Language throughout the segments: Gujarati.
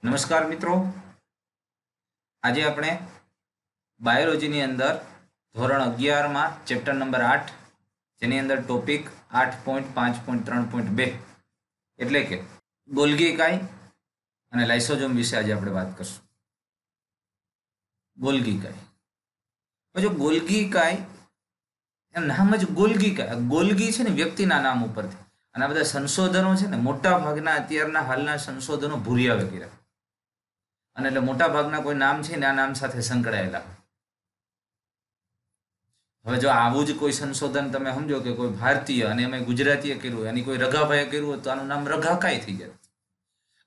નમસ્કાર મિત્રો, આજે આપણે બાયોલોજીની અંદર ધોરણ 11માં ચેપ્ટર નંબર 8 જેની અંદર ટોપિક 8.5.3.2 એટલે કે ગોલ્ગી ઇકાઈ અને લાઇસોસોમ વિશે આજે આપણે વાત કરશું. ગોલ્ગી ઇકાઈ. જો ગોલ્ગી ઇકાઈ એમ નામ જ ગોલ્ગી ઇકાઈ, ગોલ્ગી છે ને વ્યક્તિના નામ ઉપરથી, અને આ બધા સંશોધનો છે ને મોટા ભાગના અત્યારના હાલના સંશોધનો ભૂરિયા વગેરે, અને એટલે મોટા ભાગના કોઈ નામ છે ને આ નામ સાથે સંકળાયેલા. હવે જો આવું જ કોઈ સંશોધન તમે સમજો કે કોઈ ભારતીય અને એમાં ગુજરાતીએ કર્યું હોય, એની કોઈ રઘાભાઈએ કર્યું હોય તો આનું નામ રઘાકાઈ થઈ જાય.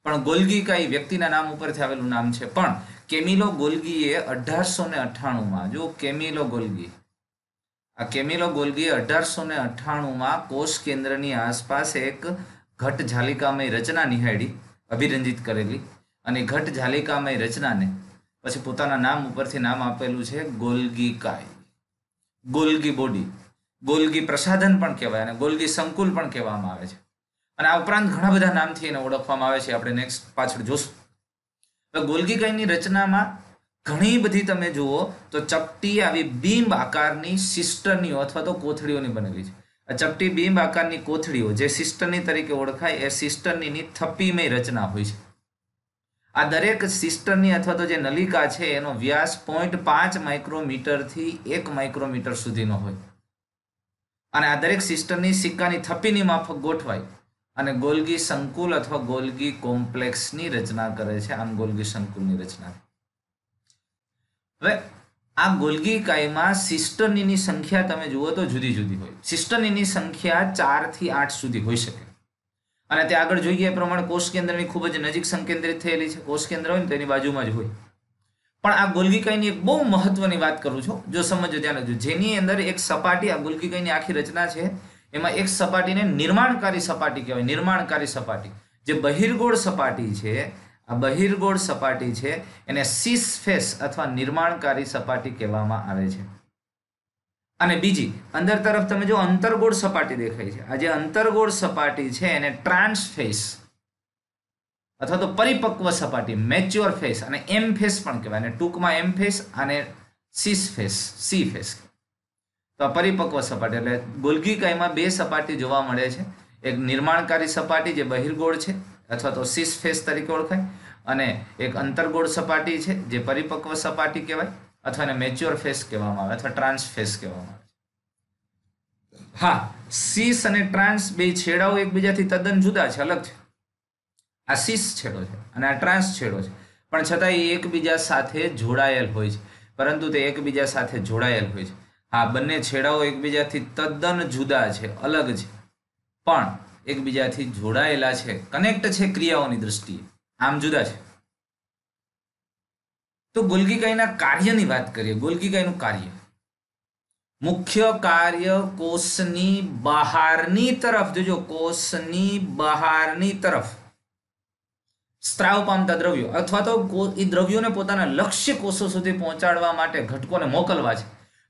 પણ ગોલ્ગી ઇકાઈ વ્યક્તિના નામ ઉપરથી આવેલું નામ છે. પણ કેમિલો ગોલ્ગીએ 1898માં, જો કેમિલો ગોલ્ગી, આ કેમિલો ગોલ્ગીએ 1898માં કોષ કેન્દ્રની આસપાસ એક ઘટ જાલિકામય રચના નિહાળી, અભિરંજિત કરેલી, અને ઘટ જાલિકામય રચનાને પછી પોતાના નામ ઉપરથી નામ આપેલું છે ગોલ્ગી ઇકાઈ. ગોલ્ગી બોડી, ગોલ્ગી પ્રસાધન પણ કહેવાય અને ગોલ્ગી સંકુલ પણ કહેવામાં આવે છે. અને આ ઉપરાંત ઘણા બધા નામથી એને ઓળખવામાં આવે છે, આપણે નેક્સ્ટ પાછળ જોશું. ગોલ્ગી ઇકાઈની રચનામાં ઘણી બધી તમે જુઓ તો ચપટી આવી બીંબ આકારની સિસ્ટર્નીઓ અથવા તો કોથળીઓની બનેલી છે. આ ચપટી બીંબ આકારની કોથળીઓ જે સિસ્ટર્ની તરીકે ઓળખાય, એ સિસ્ટર્નીની થપ્પીમય રચના હોય છે. આ દરેક સિસ્ટરની અથવા તો જે નલિકા છે એનો વ્યાસ 0.5 માઇક્રોમીટરથી 1 માઇક્રોમીટર સુધીનો હોય, અને આ દરેક સિસ્ટરની સિક્કાની થપ્પીની માફક ગોઠવાય અને ગોલ્ગી સંકુલ અથવા ગોલ્ગી કોમ્પ્લેક્સની રચના કરે છે. આમ ગોલ્ગી સંકુલની રચના. હવે આ ગોલ્ગી ઇકાઈમાં સિસ્ટર્નીની સંખ્યા તમે જુઓ તો જુદી જુદી હોય. સિસ્ટર્નીની સંખ્યા 4 થી 8 સુધી હોઈ શકે, અને તે આગળ જોઈએ એ પ્રમાણે કોષ કેન્દ્રની ખૂબ જ નજીક સંકેન્દ્રિત થયેલી છે. કોષ કેન્દ્ર હોય ને તેની બાજુમાં જ હોય. પણ આ ગોલ્ગી ઇકાઈની એક બહુ મહત્વની વાત કરું છું, જો સમજો ધ્યાન રાખજો. જેની અંદર એક સપાટી, આ ગોલ્ગી ઇકાઈની આખી રચના છે એમાં એક સપાટીને નિર્માણકારી સપાટી કહેવાય. નિર્માણકારી સપાટી, જે બહિર્ગોળ સપાટી છે, આ બહિર્ગોળ સપાટી છે એને સિસ ફેસ અથવા નિર્માણકારી સપાટી કહેવામાં આવે છે. અને બીજી અંદર તરફ તમે જો અંતર્ગોળ સપાટી દેખાય છે, આ જે અંતર્ગોળ સપાટી છે એને ટ્રાન્સફેસ અથવા તો પરિપક્વ સપાટી, મેચ્યોર ફેસ અને એમ ફેસ પણ કહેવાય. અને ટૂંકમાં એમ ફેસ અને સિસ ફેસ, સી ફેસ. તો આ પરિપક્વ સપાટી, એટલે ગોલ્ગી ઇકાઈમાં બે સપાટી જોવા મળે છે. એક નિર્માણકારી સપાટી જે બહિર્ગોળ છે અથવા તો સિસ ફેસ તરીકે ઓળખાય, અને એક અંતર્ગોળ સપાટી છે જે પરિપક્વ સપાટી કહેવાય અથવા એને મેચ્યોર ફેસ કહેવામાં આવે અથવા ટ્રાન્સ ફેસ કહેવામાં આવે. હા, સિસ અને ટ્રાન્સ બે છેડાઓ એકબીજાથી તદ્દન જુદા છે, અલગ છે. આ સિસ છેડો છે અને આ ટ્રાન્સ છેડો છે, પણ છતાં એ એકબીજા સાથે જોડાયેલ હોય છે. પરંતુ તે એકબીજા સાથે જોડાયેલ હોય છે. હા, બંને છેડાઓ એકબીજાથી તદ્દન જુદા છે, અલગ છે, પણ એકબીજાથી જોડાયેલા છે, કનેક્ટ છે ક્રિયાઓની દ્રષ્ટિએ, આમ જુદા છે. તો ગોલ્ગી ઇકાઈના કાર્યની વાત કરીએ. ગોલ્ગી ઇકાઈનું કાર્ય, મુખ્ય કાર્ય કોષની બહારની તરફ, જોજો કોષની બહારની તરફ સ્ત્રાવ પામતા દ્રવ્યો અથવા તો એ દ્રવ્યોને પોતાના લક્ષ્ય કોષો સુધી પહોંચાડવા માટે ઘટકોને મોકલવા છે.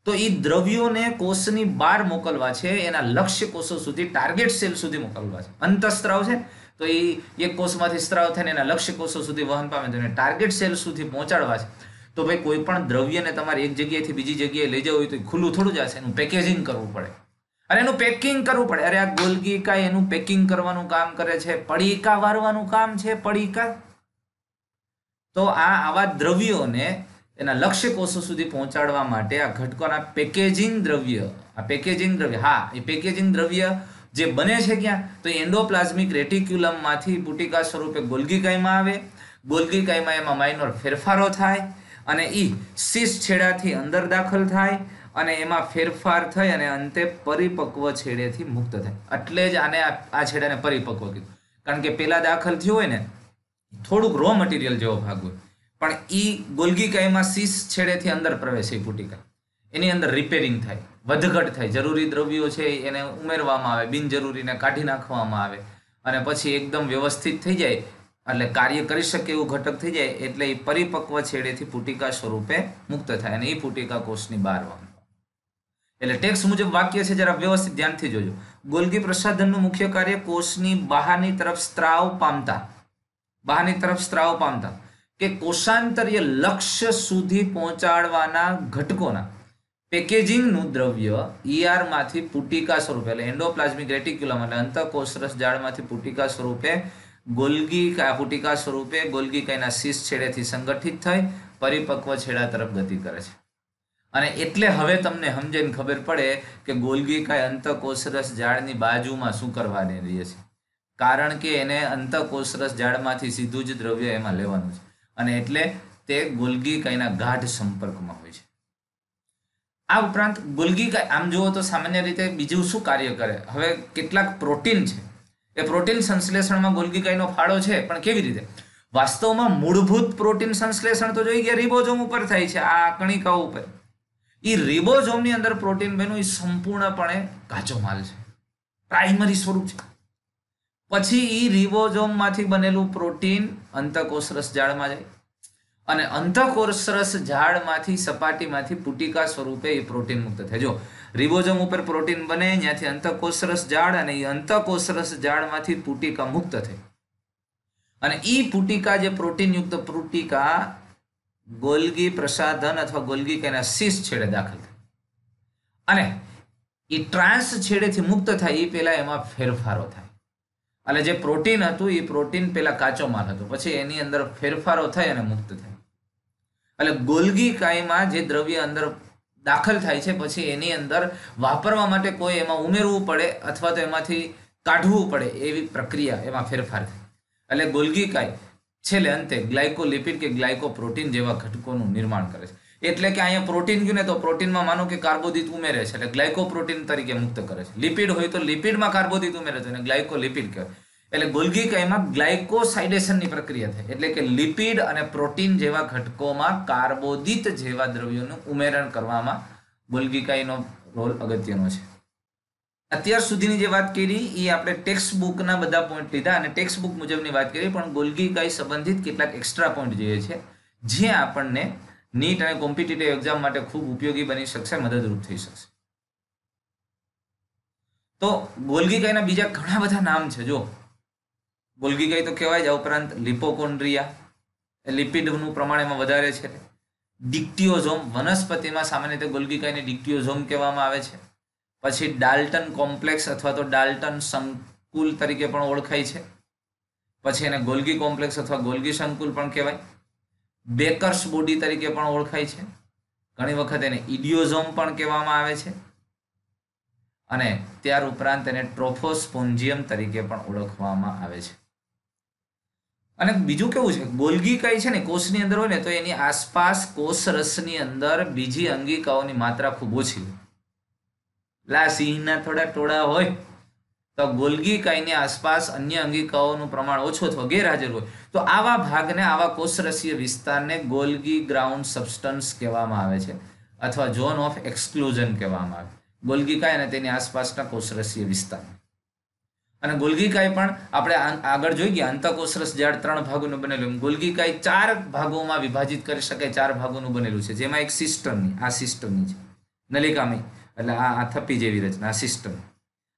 તો એ દ્રવ્યોને કોષની બહાર મોકલવા છે, એના લક્ષ્ય કોષો સુધી, ટાર્ગેટ સેલ સુધી મોકલવા છે. અંતઃસ્ત્રાવ છે તો એ એક કોષમાંથી સ્ત્રાવ થઈને એના લક્ષ્ય કોષો સુધી વહન પામે તો એને ટાર્ગેટ સેલ સુધી પહોંચાડવા છે. તો ભાઈ કોઈ પણ દ્રવ્યને તમારે એક જગ્યાએથી બીજી જગ્યાએ લઈ જવું હોય તો ખુલ્લું થોડું જશે, એનું પેકેજિંગ કરવું પડે અને એનું પેકિંગ કરવું પડે. અરે આ ગોલ્ગી ઇકાઈ એનું પેકિંગ કરવાનું કામ કરે છે, પડીકા વારવાનું કામ છે, પડીકા. તો આવા દ્રવ્યોને એના લક્ષ્ય કોષો સુધી પહોંચાડવા માટે આ ઘટકોના પેકેજિંગ દ્રવ્ય, આ પેકેજિંગ દ્રવ્ય, હા, એ પેકેજિંગ દ્રવ્ય જે બને છે ક્યાં, તો એન્ડોપ્લાઝમિક રેટિક્યુલમમાંથી પુટિકા સ્વરૂપે ગોલ્ગી ઇકાઈમાં આવે. ગોલ્ગી ઇકાઈમાં એમાં માઇનોર ફેરફારો થાય અને એ સિસ છેડાથી અંદર દાખલ થાય અને એમાં ફેરફાર થઈ અને અંતે પરિપક્વ છેડેથી મુક્ત થાય. એટલે જ આને આ છેડાને પરિપક્વ કીધું, કારણ કે પેલા દાખલ થયું હોય ને થોડુંક રો મટીરિયલ જેવો ભાગ હોય, પણ એ ગોલ્ગી ઇકાઈમાં સિસ છેડેથી અંદર પ્રવેશે પુટિકા, એની અંદર રિપેરિંગ થાય, વધઘટ થાય, જરૂરી દ્રવ્યો છે એને ઉમેરવામાં આવે, બિનજરૂરીને કાઢી નાખવામાં આવે, અને પછી એકદમ વ્યવસ્થિત થઈ જાય, એટલે કાર્ય કરી શકે એવું ઘટક થઈ જાય, એટલે એ પરિપક્વ છેડેથી પુટિકા સ્વરૂપે મુક્ત થાય અને એ પુટિકા કોષની બહાર વહન. એટલે ટેક્સ્ટ મુજબ વાક્ય છે, જરા વ્યવસ્થિત ધ્યાનથી જોજો. ગોલ્ગી પ્રસાધનનું મુખ્ય કાર્ય કોષની બહારની તરફ સ્ત્રાવ પામતા બહારની તરફ સ્ત્રાવ પામતા કે કોષાંતરીય લક્ષ્ય સુધી પહોંચાડવાના ઘટકોના પેકેજિંગનું દ્રવ્ય ઈઆર માંથી પુટિકા સ્વરૂપે એટલે એન્ડોપ્લાઝમિક રેટિક્યુલમ એટલે અંતઃકોષરસ જાળમાંથી પુટિકા સ્વરૂપે ગોલ્ગી પુટિકા સ્વરૂપે ગોલ્ગી કાયના શીર્ષ છેડેથી સંગઠિત થઈ પરિપક્વ છેડા તરફ ગતિ કરે છે. અને એટલે હવે તમને સમજણ ખબર પડે કે ગોલ્ગી કાય અંતઃકોષરસ જાળની બાજુમાં શું કરવાની રહી છે, કારણ કે એને અંતઃકોષરસ જાળમાંથી સીધું જ દ્રવ્ય એમાં લેવાનું છે અને એટલે તે ગોલ્ગી કાયના ગાઢ સંપર્કમાં હોય છે. આ ઉપરાંત ગોલ્ગી કાય આમ જુઓ તો સામાન્ય રીતે બીજું શું કાર્ય કરે, હવે કેટલાક પ્રોટીન છે એ પ્રોટીન સંશ્લેષણમાં ગોલ્ગી કાયનો ફાળો છે, પણ કેવી રીતે? વાસ્તવમાં મૂળભૂત પ્રોટીન સંશ્લેષણ તો જોઈ ગયા રિબોઝોમ ઉપર થાય છે, આ કણિકાઓ ઉપર. એ રિબોઝોમની અંદર પ્રોટીન બન્યું એ સંપૂર્ણપણે કાચો માલ છે, પ્રાઇમરી સ્વરૂપ છે. પછી એ રિબોઝોમમાંથી બનેલું પ્રોટીન અંતઃકોષરસ જાળમાં જાય અને અંતઃકોષરસ ઝાડમાંથી સપાટીમાંથી પુટિકા સ્વરૂપે એ પ્રોટીન મુક્ત થાય. જો રિબોઝોમ ઉપર પ્રોટીન બને ત્યાંથી અંતઃકોષરસ ઝાડ અને એ અંતઃકોષરસ ઝાડમાંથી પુટિકા મુક્ત થઈ અને એ પુટિકા જે પ્રોટીનયુક્ત પુટિકા ગોલ્ગી પ્રસાધન અથવા ગોલ્ગી કાયના શીર્ષ છેડે દાખલ થાય અને એ ટ્રાન્સ છેડેથી મુક્ત થાય એ પહેલા એમાં ફેરફારો થાય. એટલે જે પ્રોટીન હતું એ પ્રોટીન પેલા કાચો માલ હતો, પછી એની અંદર ફેરફારો થઈ અને મુક્ત થાય. એટલે ગોલ્ગી કાયમાં જે દ્રવ્ય અંદર દાખલ થાય છે પછી એની અંદર વાપરવા માટે કોઈ એમાં ઉમેરવું પડે અથવા તો એમાંથી કાઢવું પડે એવી પ્રક્રિયા એમાં ફેરફાર થાય. એટલે ગોલ્ગી કાય છેલ્લે અંતે ગ્લાયકોલિપિડ કે ગ્લાયકોપ્રોટીન જેવા ઘટકોનું નિર્માણ કરે છે. એટલે કે અહીંયા પ્રોટીન ગયું ને તો પ્રોટીનમાં માનો કે કાર્બોદિત ઉમેરે છે એટલે ગ્લાયકોપ્રોટીન તરીકે મુક્ત કરે છે. લિપિડ હોય તો લિપિડમાં કાર્બોદિત ઉમેરે છે અને ગ્લાયકોલિપિડ કહેવાય. એટલે ગોલ્ગી કાયમાં ગ્લાયકોસાઇડેશનની પ્રક્રિયા થાય એટલે કે લિપિડ અને પ્રોટીન જેવા ઘટકોમાં કાર્બોદિત જેવા દ્રવ્યોનું ઉમેરણ કરવામાં ગોલ્ગી કાયનો રોલ અગત્યનો છે. અત્યાર સુધીની જે વાત કરી એ આપણે ટેક્સ્ટ બુકના બધા પોઈન્ટ લીધા અને ટેક્સ્ટ બુક મુજબની વાત કરી, પણ ગોલ્ગી કાય સંબંધિત કેટલાક એક્સ્ટ્રા પોઈન્ટ જોઈએ છે જે આપણને નીટ અને કોમ્પિટિટિવ એક્ઝામ માટે ખૂબ ઉપયોગી બની શકશે, મદદરૂપ થઈ શકશે. તો ગોલ્ગી કાયના બીજા ઘણા બધા નામ છે. જો ગોલ્ગી કાય તો કહેવાય જ, ઉપરાંત લિપોકોન્ડ્રિયા લિપિડનું પ્રમાણ એમાં વધારે છે. ડિક્ટિયોઝોમ વનસ્પતિમાં સામાન્ય રીતે ગોલ્ગી કાયને ડિક્ટિયોઝોમ કહેવામાં આવે છે. પછી ડાલ્ટન કોમ્પ્લેક્સ અથવા તો ડાલ્ટન સંકુલ તરીકે પણ ઓળખાય છે. પછી એને ગોલ્ગી કોમ્પ્લેક્સ અથવા ગોલ્ગી સંકુલ પણ કહેવાય. બેકર્સ બોડી તરીકે પણ ઓળખાય છે. ઘણી વખત એને ઇડિયોઝોમ પણ કહેવામાં આવે છે અને ત્યાર ઉપરાંત એને ટ્રોફોસ્પોન્જિયમ તરીકે પણ ઓળખવામાં આવે છે. અને બીજું કેવું છે, ગોલ્ગી કાય છે ને કોષની અંદર હોય ને તો એની આસપાસ કોષરસની અંદર બીજી અંગિકાઓની માત્રા ખૂબ ઓછી હોય. સિંહના થોડા ટોળા હોય તો ગોલ્ગી કાયની આસપાસ અન્ય અંગિકાઓનું પ્રમાણ ઓછું અથવા ગેરહાજર હોય તો આવા ભાગને, આવા કોષરસીય વિસ્તારને ગોલ્ગી ગ્રાઉન્ડ સબસ્ટન્સ કહેવામાં આવે છે અથવા ઝોન ઓફ એક્સક્લુઝન કહેવામાં આવે. ગોલ્ગી કાય અને તેની આસપાસના કોષરસીય વિસ્તાર. અને ગોલ્ગી કાય પણ આપણે આગળ જોઈ ગયા અંતઃકોષરસ ઝાડ 3 ભાગોનું બનેલું. ગોલ્ગી કાય 4 ભાગોમાં વિભાજિત કરી શકાય, 4 ભાગોનું બનેલું છે, જેમાં એક સિસ્ટમની, આ સિસ્ટમની છે નલિકામય એટલે આ થપ્પી જેવી રચના સિસ્ટમ.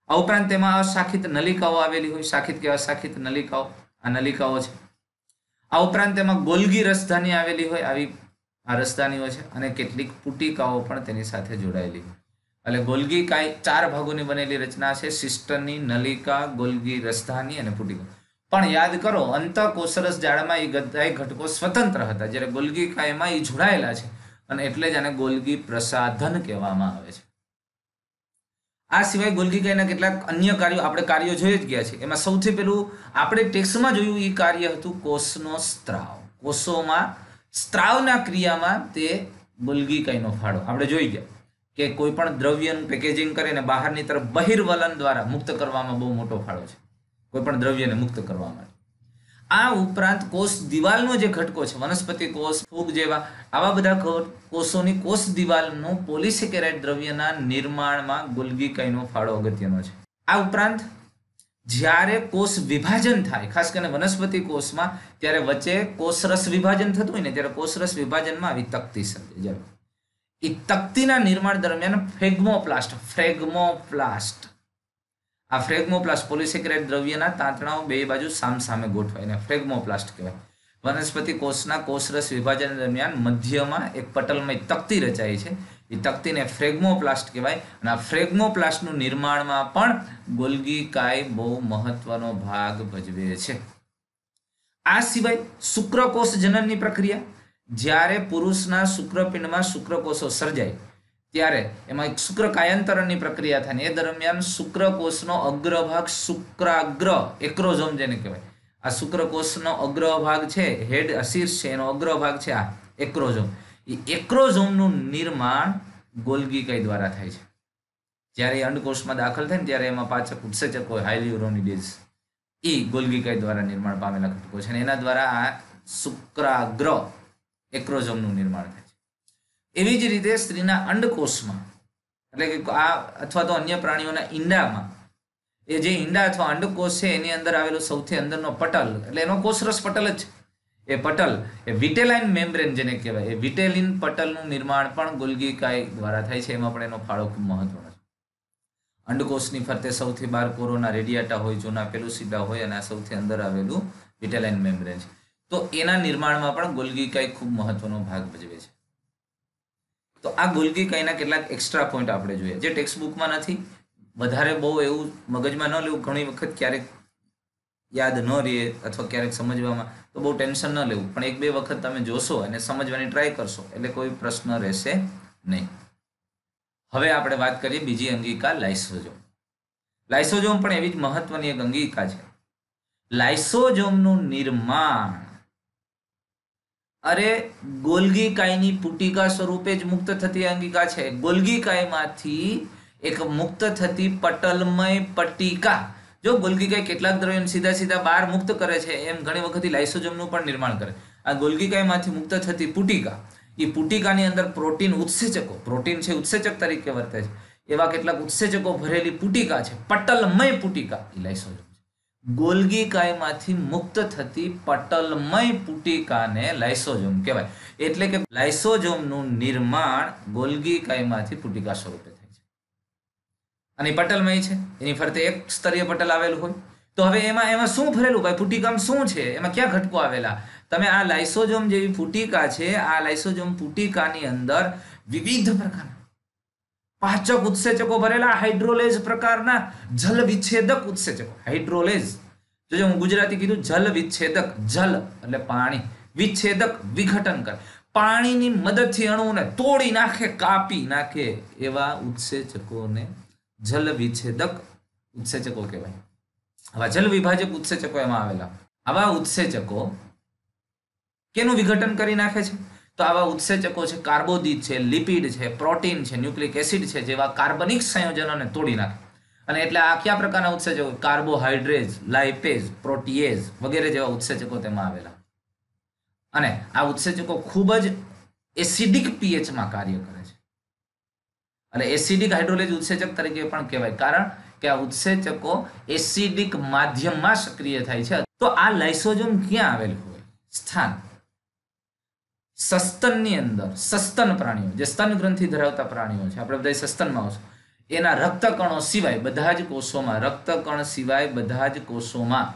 આ ઉપરાંત તેમાં અશાખિત નલિકાઓ આવેલી હોય, શાખિત કે અશાખિત નલિકાઓ, આ નલિકાઓ છે. આ ઉપરાંત તેમાં ગોલ્ગી રસધાની આવેલી હોય, આવી આ રસધાનીઓ છે અને કેટલીક પુટિકાઓ પણ તેની સાથે જોડાયેલી હોય. એટલે ગોલ્ગી કાય 4 ભાગોની બનેલી રચના છે, સિસ્ટમની, નલિકા, ગોલ્ગી રસધાની અને પુટિકા. પણ યાદ કરો અંતઃકોષરસ જાળમાં એ બધા ઘટકો સ્વતંત્ર હતા, જ્યારે ગોલ્ગી કાયમાં એ જોડાયેલા છે અને એટલે જ આને ગોલ્ગી પ્રસાધન કહેવામાં આવે છે. આ સિવાય ગોલ્ગી કાયના કેટલાક અન્ય કાર્યો જોઈ જ ગયા છે. એમાં સૌથી પહેલું આપણે ટેક્સ્ટમાં જોયું એ કાર્ય હતું કોષનો સ્ત્રાવ. કોષોમાં સ્ત્રાવના ક્રિયામાં તે ગોલ્ગી કાયનો ફાળો આપણે જોઈ ગયા કે કોઈ પણ દ્રવ્યનું પેકેજિંગ કરીને બહારની તરફ બહિર્વલન દ્વારા મુક્ત કરવામાં બહુ મોટો ફાળો છે, કોઈ પણ દ્રવ્યને મુક્ત કરવા માટે. આ ઉપરાંત કોષ દિવાલનો જે ઘટકો છે, વનસ્પતિ કોષ, ફૂગ જેવા આવા બધા કોષોની કોષ દિવાલનું પોલિસેકેરાઇડ દ્રવ્યના નિર્માણમાં ગોલ્ગી કાયનો ફાળો અગત્યનો છે. આ ઉપરાંત જ્યારે કોષ વિભાજન થાય, ખાસ કરીને વનસ્પતિ કોષમાં, ત્યારે વચ્ચે કોષરસ વિભાજન થતું હોય ને ત્યારે કોષરસ વિભાજનમાં આવી તકતી સર્જાય. એ તકતીના નિર્માણ દરમિયાન ફ્રેગમોપ્લાસ્ટ આ ફ્રેગમોપ્લાસ્ટ પોલિસેકેરાઇડ દ્રવ્યના તાંતણાઓ બે બાજુ સામસામે ગોઠવાય એને ફ્રેગમોપ્લાસ્ટ કહેવાય. વનસ્પતિ કોષના કોષરસ વિભાજન દરમિયાન મધ્યમાં એક પટલમય તકતી રચાય છે. એ તકતીને ફ્રેગમોપ્લાસ્ટ કહેવાય. અને આ ફ્રેગમોપ્લાસ્ટનું નિર્માણમાં પણ ગોલ્ગી કાય બહુ મહત્વનો ભાગ ભજવે છે. આ સિવાય શુક્રકોષ જનનની પ્રક્રિયા, જ્યારે પુરુષના શુક્રપિંડમાં શુક્રકોષો સર્જાય ત્યારે એમાં એક શુક્રકાયાંતરણની પ્રક્રિયા થાય ને એ દરમિયાન શુક્રકોષનો અગ્રભાગ શુક્રાગ્ર એક્રોઝોમ જેને કહેવાય. આ શુક્રકોષનો અગ્રભાગ છે, હેડ શીર્ષ છે, એનો અગ્રભાગ છે આ એક્રોઝોમ. એ એક્રોઝોમનું નિર્માણ ગોલ્ગી કાય દ્વારા થાય છે. જ્યારે એ અંડકોષમાં દાખલ થાય ને ત્યારે એમાં પાચક ઉત્સેચક હોય હાયલ્યુરોનિડેઝ, એ ગોલ્ગી કાય દ્વારા નિર્માણ પામેલા ઘટકો છે અને એના દ્વારા આ શુક્રાગ્ર એક્રોઝોમનું નિર્માણ થાય છે. એવી જ રીતે સ્ત્રીના અંડકોષમાં એટલે કે આ અથવા તો અન્ય પ્રાણીઓના ઈંડામાં એ જે ઈંડા અથવા અંડકોષ છે એની અંદર આવેલો સૌથી અંદરનો પટલ એટલે એનો કોષરસ પટલ જ છે. એ પટલ એ વિટેલાઇન મેમ્બ્રેન જેને કહેવાય, એ વિટેલિન પટલનું નિર્માણ પણ ગોલ્ગી કાય દ્વારા થાય છે. એમાં પણ એનો ફાળો ખૂબ મહત્વનો છે. અંડકોષની ફરતે સૌથી બહાર કોરોના રેડિયાટા હોય, જૂના પેલુસિડા હોય અને આ સૌથી અંદર આવેલું વિટેલાઇન મેમ્બ્રેન છે. તો એના નિર્માણમાં પણ ગોલ્ગી કાય ખૂબ મહત્વનો ભાગ ભજવે છે. તો આ ગોલ્ગી કાયના કેટલાક એક્સ્ટ્રા પોઈન્ટ આપણે જોઈએ જે ટેક્સ્ટ બુકમાં નથી. વધારે બહુ એવું મગજમાં ન લેવું. ઘણી વખત ક્યારેક યાદ ન રહે અથવા ક્યારેક સમજવામાં તો બહુ ટેન્શન ન લેવું, પણ એક બે વખત તમે જોશો અને સમજવાની ટ્રાય કરશો એટલે કોઈ પ્રશ્ન રહેશે નહીં. હવે આપણે વાત કરીએ બીજી અંગિકા લાઇસોઝોમ. લાઇસોઝોમ પણ એવી જ મહત્વની એક અંગિકા છે. લાઇસોઝોમનું નિર્માણ ગોલ્ગી કાયની પુટિકા સ્વરૂપે જ મુક્ત થતી અંગિકા છે. ગોલ્ગી કાયમાંથી એક મુક્ત થતી પટલમય પટ્ટિકા. જો ગોલ્ગી કાય કેટલાક દ્રવ્યોને સીધા સીધા બહાર મુક્ત કરે છે એમ ઘણી વખત લાઇસોઝોમનું પણ નિર્માણ કરે. આ ગોલ્ગી કાયમાંથી મુક્ત થતી પુટિકા, એ પુટિકાની અંદર પ્રોટીન ઉત્સેચકો, પ્રોટીન છે ઉત્સેચક તરીકે વર્તે છે, એવા કેટલાક ઉત્સેચકો ભરેલી પુટિકા છે, પટલમય પુટિકા, એ લાઇસોઝોમ. ગોલ્ગી કાયમાંથી મુક્ત થતી પટલમય પુટિકાને લાઇસોઝોમ કહેવાય. એટલે કે લાઇસોઝોમનું નિર્માણ ગોલ્ગી કાયમાંથી પુટિકા સ્વરૂપે થાય છે. અને પટલમય છે, એની ફરતે એક સ્તરીય પટલ આવેલું હોય. તો હવે એમાં શું ભરેલું ભાઈ? પુટિકામાં શું છે? એમાં ક્યાં ઘટકો આવેલા? તમે આ લાઇસોઝોમ જેવી પુટિકા છે, આ લાઇસોઝોમ પુટિકાની અંદર વિવિધ પ્રકારના પાચક ઉત્સેચકો ભરેલા, હાઇડ્રોલેઝ પ્રકારના જલ વિચ્છેદક ઉત્સેચકો. હાઇડ્રોલેઝ જો હું ગુજરાતી કીધું, જલ વિચ્છેદક, જલ એટલે પાણી, વિચ્છેદક વિઘટન કરે, પાણીની મદદથી અણુઓને તોડી નાખે, કાપી નાખે, એવા ઉત્સેચકોને જલ વિચ્છેદક ઉત્સેચકો કહેવાય. આવા જલ વિભાજક ઉત્સેચકો એમાં આવેલા. આવા ઉત્સેચકો કેનું વિઘટન કરી નાખે છે? તો આવા ઉત્સેચકો છે કાર્બોદિત છે, લિપિડ છે, પ્રોટીન છે, ન્યુક્લિક એસિડ છે જેવા કાર્બનિક સંયોજનોને તોડી નાખે. અને એટલે આ કયા પ્રકારના ઉત્સેચકો? કાર્બોહાઈડ્રેટ, લાઇપેઝ, પ્રોટીએઝ વગેરે જેવા ઉત્સેચકો તેમાં આવેલા. અને આ ઉત્સેચકો ખૂબ જ એસિડિક પીએચમાં કાર્ય કરે છે. અને એસિડિક હાઇડ્રોલેઝ ઉત્સેચક તરીકે પણ કહેવાય, કારણ કે આ ઉત્સેચકો એસિડિક માધ્યમમાં સક્રિય થાય છે. તો આ લાઇસોઝોમ ક્યાં આવેલું હોય? સ્થાન સસ્તનની અંદર. સસ્તન પ્રાણીઓ જે સ્તન ગ્રંથિ ધરાવતા પ્રાણીઓ છે, આપણે બધા સસ્તનમાં આવશું, એના રક્તકણો સિવાય બધા જ કોષોમાં, રક્તકણ સિવાય બધા જ કોષોમાં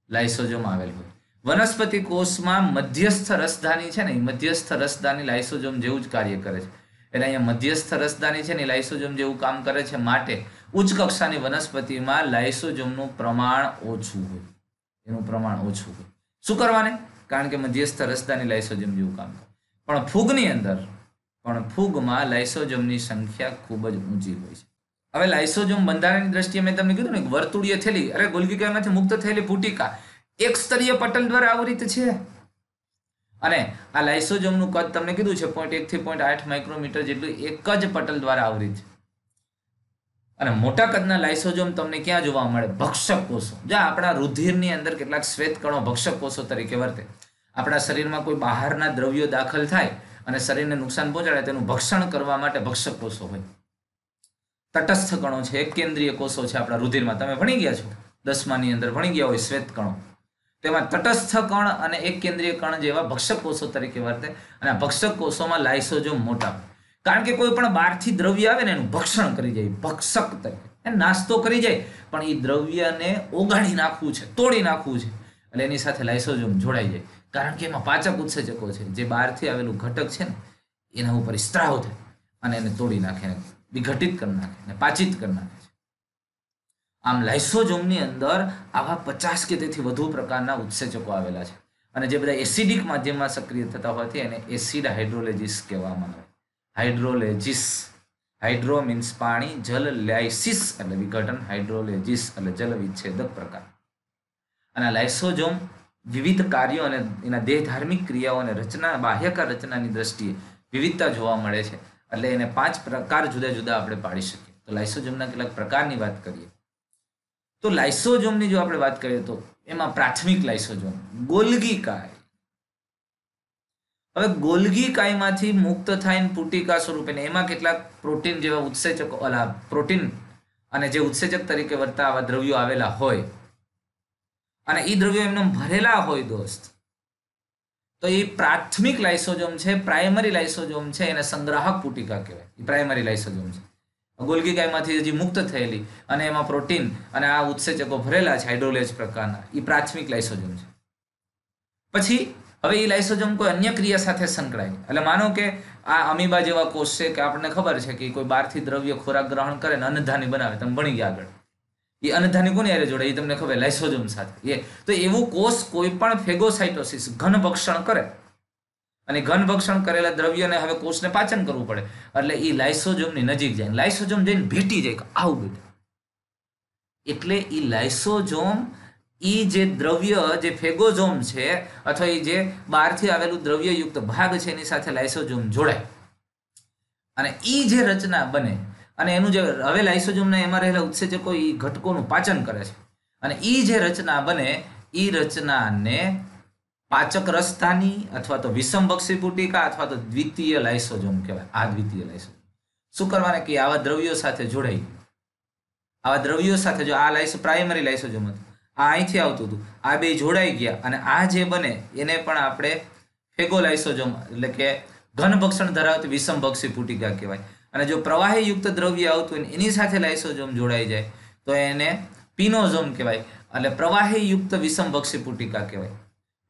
લાઇસોઝોમ આવેલ હોય. વનસ્પતિ કોષમાં મધ્યસ્થ રસધાની છે ને, એ મધ્યસ્થ રસધાની લાઇસોઝોમ જેવું જ કાર્ય કરે છે. એટલે અહીંયા મધ્યસ્થ રસધાની છે ને લાઇસોઝોમ જેવું કામ કરે છે, માટે ઉચ્ચ કક્ષાની વનસ્પતિમાં લાઇસોઝોમનું પ્રમાણ ઓછું હોય, એનું પ્રમાણ ઓછું હોય. શું કરવાને? કારણ કે મધ્યસ્થ રસધાની લાઇસોઝોમ જેવું કામ કરે. પણ ફૂગની અંદર, ફૂગમાં લાઇસોઝોમની સંખ્યા ખૂબ જ ઊંચી હોય છે. હવે લાઇસોઝોમ બંધારણની દ્રષ્ટિએ મેં તમને કીધું ને, વર્તુળીય થેલી, ગોલ્ગી કાયમાંથી મુક્ત થયેલી પુટિકા એક સ્તરીય પટલ દ્વારા આવૃત છે. અને આ લાઇસોઝોમનું કદ તમને કીધું છે 0.1 થી 0.8 માઇક્રોમીટર જેટલું એક જ પટલ દ્વારા આવૃત છે. અને મોટા કદના લાઇસોઝોમ તમને ક્યાં જોવા મળે? ભક્ષક કોષો. જ્યાં આપણા રુધિરની અંદર કેટલાક શ્વેત કણો ભક્ષક કોષો તરીકે વર્તે. આપણા શરીરમાં કોઈ બહારના દ્રવ્યો દાખલ થાય અને શરીરને નુકસાન પહોંચાડે તેનું ભક્ષણ કરવા માટે ભક્ષક કોષો હોય. તટસ્થ કણો છે, એક કેન્દ્રીય કોષો છે આપણા રુધિરમાં. તમે ભણી ગયા છો 10માની અંદર, ભણી ગયા હોય શ્વેત કણો. તેમાં તટસ્થ કણ અને એક કેન્દ્રીય કણ જેવા ભક્ષક કોષો તરીકે વર્તે. અને આ ભક્ષક કોષોમાં લાઇસોઝોમ મોટા, કારણ કે કોઈ પણ બહારથી દ્રવ્ય આવે ને એનું ભક્ષણ કરી જાય, ભક્ષક તરીકે. એ નાસ્તો કરી જાય પણ એ દ્રવ્યને ઓગાળી નાખવું છે, તોડી નાખવું છે, એટલે એની સાથે લાઇસોઝોમ જોડાઈ જાય. કારણ કે એમાં પાચક ઉત્સેચકો છે, જે બહારથી આવેલું ઘટક છે ને એના ઉપર સ્ત્રાવ થાય અને એને તોડી નાખે, વિઘટિત કરી નાખે ને પાચિત કરી નાખે છે. આમ લાઇસોઝોમની અંદર આવા 50 કે તેથી વધુ પ્રકારના ઉત્સેચકો આવેલા છે અને જે બધા એસિડિક માધ્યમમાં સક્રિય થતા હોવાથી એને એસિડ હાઇડ્રોલેજીસ કહેવામાં આવે. હાઇડ્રોલેજીસ, હાઇડ્રો મીન્સ પાણી, જલ, લાઇસિસ એટલે વિઘટન, હાઇડ્રોલેજીસ એટલે જલ વિચ્છેદક પ્રકાર. અને લાઇસોઝોમ વિવિધ કાર્યો અને એના દેહધાર્મિક ક્રિયાઓ અને રચના, બાહ્યકાર રચનાની દ્રષ્ટિએ વિવિધતા જોવા મળે છે. એટલે એને 5 પ્રકાર જુદા જુદા આપણે પાડી શકીએ. તો લાઇસોઝોમના કેટલાક પ્રકારની વાત કરીએ તો લાઇસોઝોમની જો આપણે વાત કરીએ તો એમાં પ્રાથમિક લાઇસોઝોમ, ગોલ્ગી કાય. હવે ગોલ્ગી કાયમાંથી મુક્ત થઈને પુટિકા સ્વરૂપે એમાં કેટલાક પ્રોટીન જેવા ઉત્સેચકો, પ્રોટીન અને જે ઉત્સેચક તરીકે વર્તા આવા દ્રવ્યો આવેલા હોય અને એ દ્રવ્યો એમને ભરેલા હોય દોસ્ત, તો એ પ્રાથમિક લાઇસોઝોમ છે, પ્રાઇમરી લાઇસોઝોમ છે, એને સંગ્રાહક પુટિકા કહેવાય. એ પ્રાઇમરી લાઇસોઝોમ છે. ગોલ્ગી કાયમાંથી હજી મુક્ત થયેલી અને એમાં પ્રોટીન અને આ ઉત્સેચકો ભરેલા છે હાઇડ્રોલેજ પ્રકારના, એ પ્રાથમિક લાઇસોઝોમ છે. પછી હવે એ લાઇસોઝોમ કોઈ અન્ય ક્રિયા સાથે સંકળાય, એટલે માનો કે આ અમીબા જેવા કોષ છે કે આપણને ખબર છે કે કોઈ બહારથી દ્રવ્ય ખોરાક ગ્રહણ કરે ને અન્નધાની બનાવે, તમે ભણી ગયા આગળ. એ અન્નધાની કોની હારે જોડે એ તમને ખબર, લાઇસોઝોમ સાથે. તો એવું કોષ કોઈ પણ ફેગોસાઇટોસિસ, ઘન ભક્ષણ કરે અને ઘન ભક્ષણ કરેલા દ્રવ્યને હવે કોષને પાચન કરવું પડે, એટલે એ લાઇસોઝોમની નજીક જાય, લાઇસોઝોમ જઈને ભેટી જાય કે આવું બધું. એટલે એ લાઇસોઝોમ એ જે દ્રવ્ય, જે ફેગોઝોમ છે અથવા એ જે બહારથી આવેલું દ્રવ્યયુક્ત ભાગ છે એની સાથે લાઇસોઝોમ જોડાય અને એ જે રચના બને અને એનું જે હવે લાઇસોઝોમના એમાં રહેલા ઉત્સેચકો એ ઘટકોનું પાચન કરે છે અને એ જે રચના બને એ રચનાને પાચક રસધાની અથવા તો વિષમભક્ષી પુટિકા અથવા તો દ્વિતીય લાઇસોઝોમ કહેવાય. આ દ્વિતીય લાઇસોઝોમ શું કરવાના કે આવા દ્રવ્યો સાથે જોડાઈ, આવા દ્રવ્યો સાથે જો આ પ્રાઇમરી લાઇસોઝોમ હતું, આ અહીંથી આવતું હતું, આ બે જોડાઈ ગયા અને આ જે બને એને પણ આપણે ફેગોલાઇસોઝોમ એટલે કે ઘન ભક્ષણ ધરાવતી વિષમભક્ષી પુટિકા કહેવાય. અને જો પ્રવાહીયુક્ત દ્રવ્ય આવતું હોય એની સાથે લાઇસોઝોમ જોડાઈ જાય તો એને પિનોઝોમ કહેવાય, એટલે પ્રવાહીયુક્ત વિષમભક્ષી પુટિકા કહેવાય.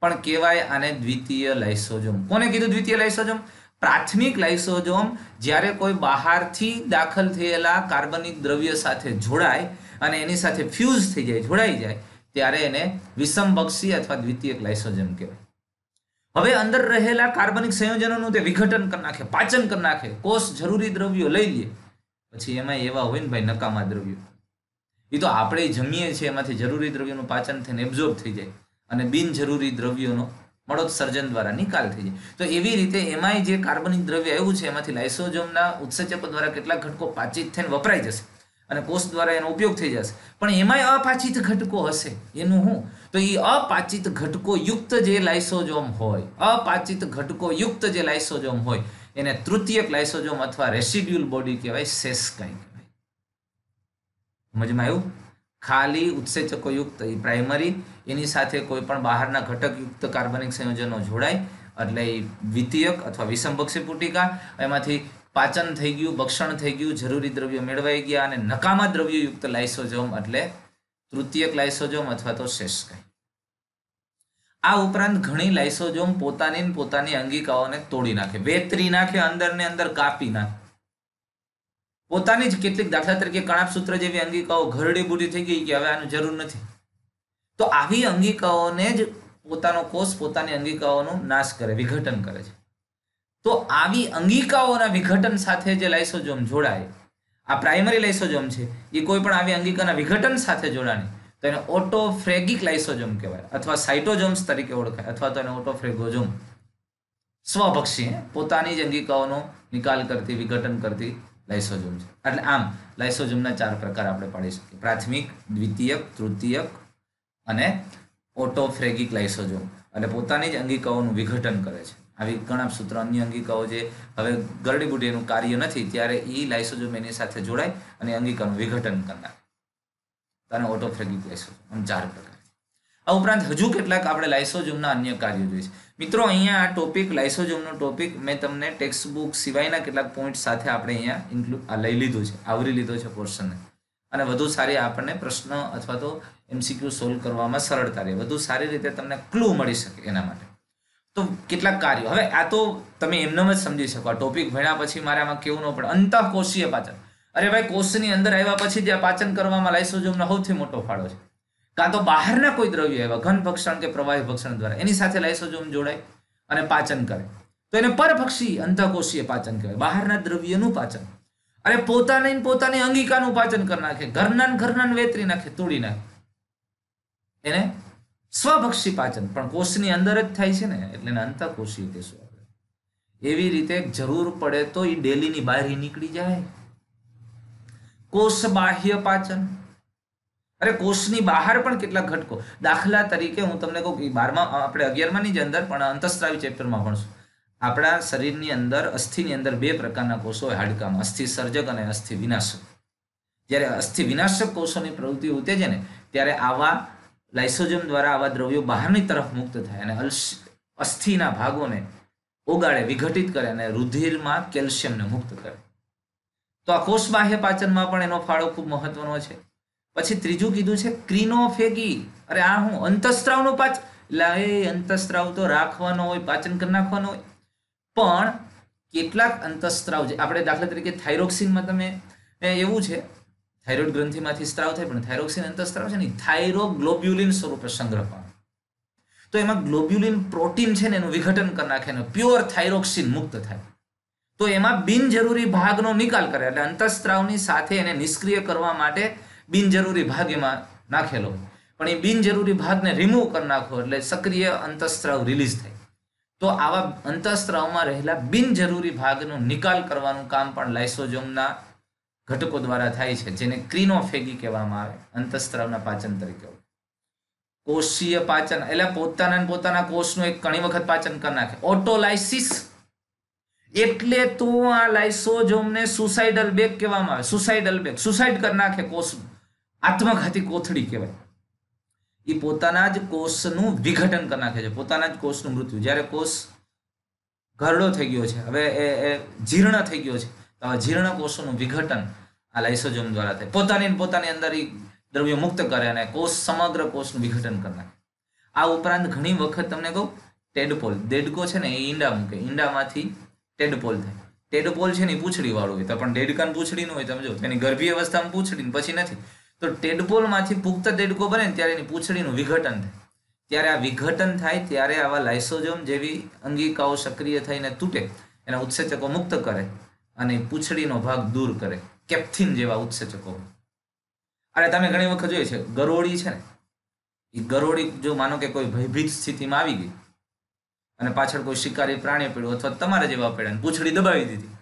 પણ કહેવાય આને દ્વિતીય લાઇસોઝોમ. કોને કીધું દ્વિતીય લાઇસોઝોમ? પ્રાથમિક લાઇસોઝોમ જ્યારે કોઈ બહારથી દાખલ થયેલા કાર્બનિક દ્રવ્ય સાથે જોડાય અને એની સાથે ફ્યુઝ થઈ જાય, જોડાઈ જાય, ત્યારે એને વિષમભક્ષી અથવા દ્વિતીયક લાઇસોઝોમ કહેવાય. હવે અંદર રહેલા કાર્બનિક સંયોજનોનું તે વિઘટન કરી નાખે, પાચન કરી નાખે, કોષ જરૂરી દ્રવ્યો લઈ લે. પછી એમાં એવા હોય ને ભાઈ નકામા દ્રવ્યો, એ તો આપણે જમીએ છીએ એમાંથી જરૂરી દ્રવ્યોનું પાચન થઈને એબ્ઝોર્બ થઈ જાય અને બિનજરૂરી દ્રવ્યોનો મળોત્સર્જન દ્વારા નિકાલ થઈ જાય. તો એવી રીતે એમાંય જે કાર્બનિક દ્રવ્ય આવ્યું છે એમાંથી લાઇસોઝોમના ઉત્સેચકો દ્વારા કેટલાક ઘટકો પાચિત થઈને વપરાઈ જશે અને કોષ દ્વારા એનો ઉપયોગ થઈ જશે. પણ એમાંય અપાચિત ઘટકો હશે. એનું શું? તો એ અપાચિત ઘટકો યુક્ત જે લાઇસોઝોમ હોય, અપાચિત ઘટકો યુક્ત જે લાઇસોઝોમ હોય એને તૃતીયક લાઇસોઝોમ અથવા રેસિડ્યુઅલ બોડી કહેવાય, સેસ્કાઈ કહેવાય. સમજમાં આવ્યું? ખાલી ઉત્સેચકો યુક્ત એ પ્રાઇમરી, એની સાથે કોઈ પણ બહારના ઘટક યુક્ત કાર્બનિક સંયોજનો જોડાય એટલે એ દ્વિતીયક અથવા વિષમભક્ષી પુટિકા, એમાંથી પાચન થઈ ગયું, ભક્ષણ થઈ ગયું, જરૂરી દ્રવ્યો મેળવાઈ ગયા અને નકામા દ્રવ્યયુક્ત લાઇસોઝોમ એટલે તૃતીયક લાઇસોઝોમ અથવા તો સેસ્કાઈ. આ ઉપરાંત ઘણી લાઇસોઝોમ પોતાની અંગિકાઓને તોડી નાખે, વેતરી નાખે, અંદર ને અંદર કાપી નાખે. પોતાની જ કેટલીક, દાખલા તરીકે કણાપસૂત્ર જેવી અંગિકાઓ ઘરડી બુઢી થઈ ગઈ કે હવે આનું જરૂર નથી, તો આવી અંગિકાઓને જ પોતાનો કોષ પોતાની અંગિકાઓનો નાશ કરે, વિઘટન કરે છે. તો આવી અંગિકાઓના વિઘટન સાથે જે લાઇસોઝોમ જોડાય, આ પ્રાઇમરી લાઇસોઝોમ છે, એ કોઈ પણ આવી અંગિકાના વિઘટન સાથે જોડાણી તો એને ઓટોફ્રેગિક લાઇસોઝોમ કહેવાય અથવા સાઇટોઝોમ્સ તરીકે ઓળખાય અથવા તો એને ઓટોફ્રેગોઝોમ. સ્વભક્ષી, પોતાની જ અંગિકાઓનો નિકાલ કરતી, વિઘટન કરતી લાઇસોઝોમ છે. એટલે આમ લાઇસોઝોમના 4 પ્રકાર આપણે પાડી શકીએ: પ્રાથમિક, દ્વિતીયક, તૃતીયક અને ઓટોફ્રેગિક લાઇસોઝોમ. એટલે પોતાની જ અંગિકાઓનું વિઘટન કરે છે. આવી કણાપસૂત્ર અન્ય અંગિકાઓ જે હવે ગરડી બુઢી એનું કાર્ય નથી ત્યારે એ લાઇસોઝોમ એની સાથે જોડાય અને અંગિકાનું વિઘટન કરી નાખે. અને ઓટોફ્રેગિક લાઇસોઝોમ. આમ 4 પ્રકાર. આ ઉપરાંત હજુ કેટલાક આપણે લાઇસોઝોમના અન્ય કાર્યો જોઈએ છે. મિત્રો અહીંયા આ ટોપિક, લાઇસોઝોમનો ટોપિક મેં તમને ટેક્સ્ટ બુક સિવાયના કેટલાક પોઈન્ટ સાથે આપણે અહીંયા લઈ લીધું છે, આવરી લીધો છે પોર્શનને. અને વધુ સારી આપણને પ્રશ્ન અથવા તો MCQ સોલ્વ કરવામાં સરળતા રહે, વધુ સારી રીતે તમને ક્લુ મળી શકે એના માટે. તો કેટલાક કાર્યો, હવે આ તો તમે એમનેમ જ સમજી શકો. આ ટોપિક ભણ્યા પછી મારે આમાં કેવું ન પડે. અંતઃકોષીય પાચન, અરે ભાઈ કોષની અંદર આવ્યા પછી ત્યાં પાચન કરવામાં લાઇસોસોમનો સૌથી મોટો ફાળો છે. કાં તો બહારના કોઈ દ્રવ્ય આવ્યા ઘન ભક્ષણ કે પ્રવાહી ભક્ષણ દ્વારા એની સાથે લાઇસોસોમ જોડાય અને પાચન કરે તો એને પરભક્ષી અંતઃકોષીય પાચન કહેવાય, બહારના દ્રવ્યનું પાચન. અરે પોતાની અંગિકાનું પાચન કરી નાખે, ઘરના વેતરી નાખે, તોડી નાખે, એને સ્વભક્ષી પાચન, પણ કોષની અંદર જ થાય છે ને એટલે એને અંતઃકોષીય કહેશું આપણે. એવી રીતે જરૂર પડે તો એ ડેલીની બહાર નીકળી જાય. કોષ બાહ્ય પાચન, અરે કોષની બહાર પણ કેટલાક ઘટકો, દાખલા તરીકે હું તમને કહું કે 12મા આપણે 11માની જ અંદર પણ અંતઃસ્ત્રાવી ચેપ્ટરમાં ભણશું. આપણા શરીરની અંદર અસ્થિની અંદર બે પ્રકારના કોષો હોય હાડકામાં, અસ્થિ સર્જક અને અસ્થિ વિનાશક. જ્યારે અસ્થિ વિનાશક કોષોની પ્રવૃત્તિ ઉત્તેજે ને ત્યારે આવા લાઇસોસોમ દ્વારા આવા દ્રવ્યો બહારની તરફ મુક્ત થાય અને અસ્થિના ભાગોને ઓગાળે, વિઘટિત કરે અને રુધિરમાં કેલ્શિયમને મુક્ત કરે. તો આ કોષ બાહ્ય પાચનમાં પણ એનો ફાળો ખૂબ મહત્વનો છે. પછી ત્રીજું કીધું છે ક્રિનોફેગી. અરે આ હું અંતઃસ્ત્રાવનું પાચન, એટલે એ અંતઃસ્ત્રાવ તો રાખવાનો હોય, પાચન કરી નાખવાનો હોય, પણ કેટલાક અંતઃસ્ત્રાવ જે આપણે દાખલા તરીકે થાઇરોક્સિનમાં તમે એવું છે થાઇરોઇડ ગ્રંથિમાંથી સ્ત્રાવ થાય, પણ થાઇરોક્સિન અંતઃસ્ત્રાવ છે ને થાઇરોગ્લોબ્યુલિન સ્વરૂપે સંગ્રહ પામે. તો એમાં ગ્લોબ્યુલિન પ્રોટીન છે ને એનું વિઘટન કરી નાખે ને પ્યોર થાઇરોક્સિન મુક્ત થાય. તો એમાં બિનજરૂરી ભાગનો નિકાલ કરે, એટલે અંતઃસ્ત્રાવની સાથે એને નિષ્ક્રિય કરવા માટે બિનજરૂરી ભાગ એમાં નાખેલો, પણ એ બિનજરૂરી ભાગને રિમૂવ કરી નાખો એટલે સક્રિય અંતઃસ્ત્રાવ રિલીઝ થાય. તો આવા અંતઃસ્ત્રાવમાં રહેલા બિનજરૂરી ભાગનો નિકાલ કરવાનું કામ પણ લાઇસોસોમના ઘટકો દ્વારા થાય છે, જેને ક્રિનોફેગી કહેવામાં આવે, અંતઃસ્ત્રાવના પાચન તરીકે. કોષીય પાચન એટલે પોતાના કોષનું એક ઘણી વખત પાચન કરી નાખે. ઓટોલાઇસિસ એટલે તો આ લાઇસોસોમને સુસાઇડલ બેગ કહેવામાં આવે. સુસાઇડલ બેગ, સુસાઇડ કરી નાખે કોષ, આત્મઘાતી કોથળી કહેવાય. એ પોતાના જ કોષનું વિઘટન કરી નાખે છે, પોતાના જ કોષનું મૃત્યુ. જ્યારે કોષ ઘરડો થઈ ગયો છે, હવે એ જીર્ણ થઈ ગયો છે, તો આ જીર્ણ કોષોનું વિઘટન આ લાઇસોસોમ દ્વારા થાય. પોતાની અંદર એ દ્રવ્યો મુક્ત કરે અને કોષ સમગ્ર કોષનું વિઘટન કરી નાખે. આ ઉપરાંત ઘણી વખત તમને કહું ટેડપોલ, દેડકો છે ને એ ઈંડા મૂકે, ઈંડામાંથી ટેડપોલ થાય. ટેડપોલ છે ને એ પૂંછડી વાળું હોય, તો પણ દેડકાન પૂંછડી ન હોય. તમે જો એની ગર્ભીય અવસ્થામાં પૂંછડી પછી નથી, તો ટેડપોલમાંથી પુખ્ત દેડકો બને ને ત્યારે એની પૂંછડીનું વિઘટન થાય. ત્યારે આ વિઘટન થાય ત્યારે આવા લાઇસોસોમ જેવી અંગિકાઓ સક્રિય થઈને તૂટે, એના ઉત્સેચકો મુક્ત કરે અને પૂંછડીનો ભાગ દૂર કરે. કેપ્થિન જેવા ઉત્સેચકો. અરે તમે ઘણી વખત જોઈ છે ગરોળી છે ને, એ ગરોળી જો માનો કે કોઈ ભયભીત સ્થિતિમાં આવી ગઈ અને પાછળ કોઈ શિકારી પ્રાણી પડ્યું અથવા તમારા જેવા પડ્યા, પૂંછડી દબાવી દીધી,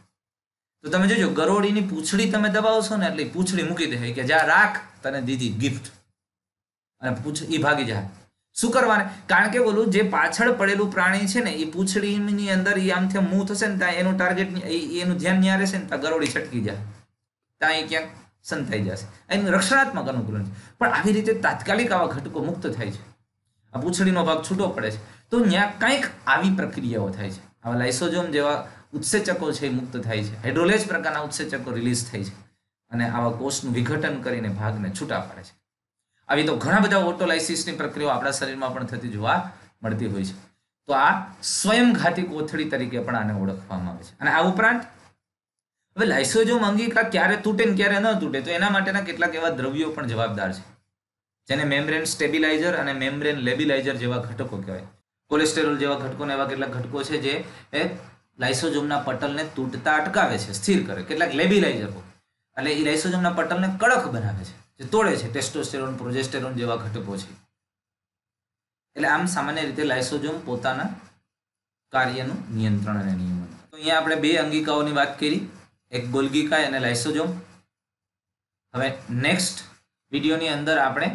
તો તમે જોજો ગરોળીની પૂંછડી તમે દબાવશો ને એટલે પૂંછડી મૂકી દે કે જા રાખ, તને દીધી ગિફ્ટ, અને એ ભાગી જાય. શું કરવાને? કારણ કે બોલું જે પાછળ પડેલું પ્રાણી છે ને એ પૂંછડીની અંદર એ આમથી મૂવ થશે ને ત્યાં એનું ટાર્ગેટ, એનું ધ્યાન ન્યા રહેશે ને ત્યાં ગરોળી છટકી જાય, ત્યાં એ ક્યાંક સંતાઈ જશે. એનું રક્ષણાત્મક અનુકૂલન છે. પણ આવી રીતે તાત્કાલિક આવા ઘટકો મુક્ત થાય છે, આ પૂંછડીનો ભાગ છૂટો પડે છે, તો ત્યાં કંઈક આવી પ્રક્રિયાઓ થાય છે. આવા લાઇસોસોમ જેવા ઉત્સેચકો છે એ મુક્ત થાય છે, હાઇડ્રોલેજ પ્રકારના ઉત્સેચકો રિલીઝ થાય છે અને આવા કોષનું વિઘટન કરીને ભાગને છૂટા પાડે છે. આવી તો ઘણા બધા ઓટોલાઇસિસની પ્રક્રિયાઓ આપણા શરીરમાં પણ થતી જોવા મળતી હોય છે. તો આ સ્વયંઘાતી કોથળી તરીકે પણ આને ઓળખવામાં આવે છે. અને આ ઉપરાંત હવે લાઇસોસોમ અંગિકા ક્યારે તૂટે ને ક્યારે ન તૂટે, તો એના માટેના કેટલાક એવા દ્રવ્યો પણ જવાબદાર છે, જેને મેમ્બ્રેન સ્ટેબિલાઇઝર અને મેમ્બ્રેન લેબિલાઇઝર જેવા ઘટકો કહેવાય. કોલેસ્ટેરોલ જેવા ઘટકોને એવા કેટલાક ઘટકો છે જે લાઇસોસોમના પટલને તૂટતા અટકાવે છે, સ્થિર કરે. કેટલાક લેબિલાઇઝરો એટલે એ લાઇસોસોમના પટલને કડક બનાવે છે, જે તોડે છે. ટેસ્ટોસ્ટેરોન, પ્રોજેસ્ટેરોન જેવા ઘટકો છે. એટલે આમ સામાન્ય રીતે લાઇસોસોમ પોતાના કાર્યનું નિયંત્રણ અને નિયમન. તો અહીંયા આપણે બે અંગિકાઓની વાત કરી, એક ગોલ્ગી કાય અને લાઇસોસોમ. હવે નેક્સ્ટ વિડીયોની અંદર આપણે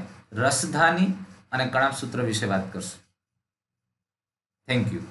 રસધાની અને કણાભ સૂત્ર વિશે વાત કરશું. Thank you.